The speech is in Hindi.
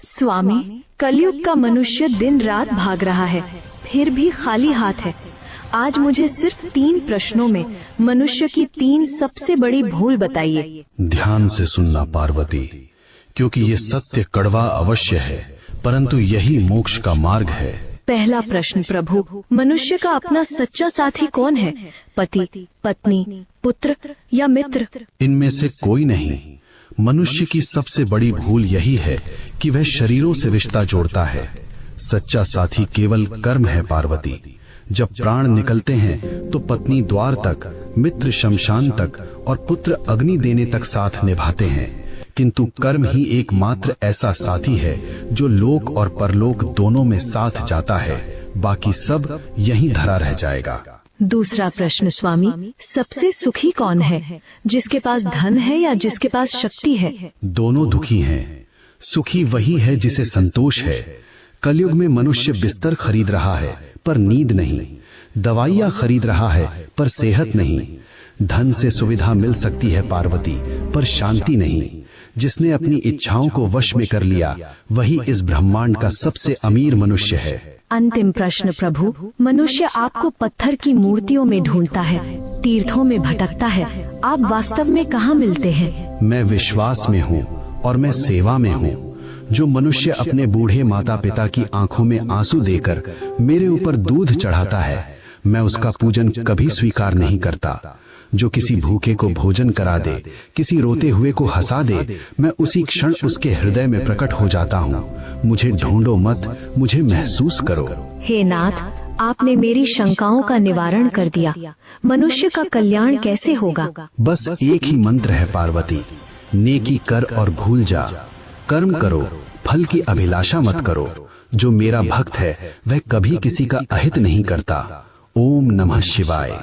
स्वामी, कलयुग का मनुष्य दिन रात भाग रहा है, फिर भी खाली हाथ है। आज मुझे सिर्फ 3 प्रश्नों में मनुष्य की 3 सबसे बड़ी भूल बताइए। ध्यान से सुनना पार्वती, क्योंकि ये सत्य कड़वा अवश्य है, परंतु यही मोक्ष का मार्ग है। पहला प्रश्न प्रभु, मनुष्य का अपना सच्चा साथी कौन है? पति, पत्नी, पुत्र या मित्र? इनमें से कोई नहीं। मनुष्य की सबसे बड़ी भूल यही है कि वह शरीरों से रिश्ता जोड़ता है। सच्चा साथी केवल कर्म है पार्वती। जब प्राण निकलते हैं तो पत्नी द्वार तक, मित्र शमशान तक और पुत्र अग्नि देने तक साथ निभाते हैं, किंतु कर्म ही एकमात्र ऐसा साथी है जो लोक और परलोक दोनों में साथ जाता है। बाकी सब यहीं धरा रह जाएगा। दूसरा प्रश्न स्वामी, सबसे सुखी कौन है? जिसके पास धन है या जिसके पास शक्ति है? दोनों दुखी हैं। सुखी वही है जिसे संतोष है। कलयुग में मनुष्य बिस्तर खरीद रहा है पर नींद नहीं, दवाइयाँ खरीद रहा है पर सेहत नहीं। धन से सुविधा मिल सकती है पार्वती, पर शांति नहीं। जिसने अपनी इच्छाओं को वश में कर लिया वही इस ब्रह्मांड का सबसे अमीर मनुष्य है। अंतिम प्रश्न प्रभु, मनुष्य आपको पत्थर की मूर्तियों में ढूंढता है, तीर्थों में भटकता है, आप वास्तव में कहाँ मिलते हैं? मैं विश्वास में हूँ और मैं सेवा में हूँ। जो मनुष्य अपने बूढ़े माता पिता की आंखों में आंसू देकर मेरे ऊपर दूध चढ़ाता है, मैं उसका पूजन कभी स्वीकार नहीं करता। जो किसी भूखे को भोजन करा दे, किसी रोते हुए को हंसा दे, मैं उसी क्षण उसके हृदय में प्रकट हो जाता हूँ। मुझे ढूंढो मत, मुझे महसूस करो। हे नाथ, आपने मेरी शंकाओं का निवारण कर दिया। मनुष्य का कल्याण कैसे होगा? बस एक ही मंत्र है पार्वती, नेकी कर और भूल जा। कर्म करो, फल की अभिलाषा मत करो। जो मेरा भक्त है वह कभी किसी का अहित नहीं करता। ओम नमः शिवाय।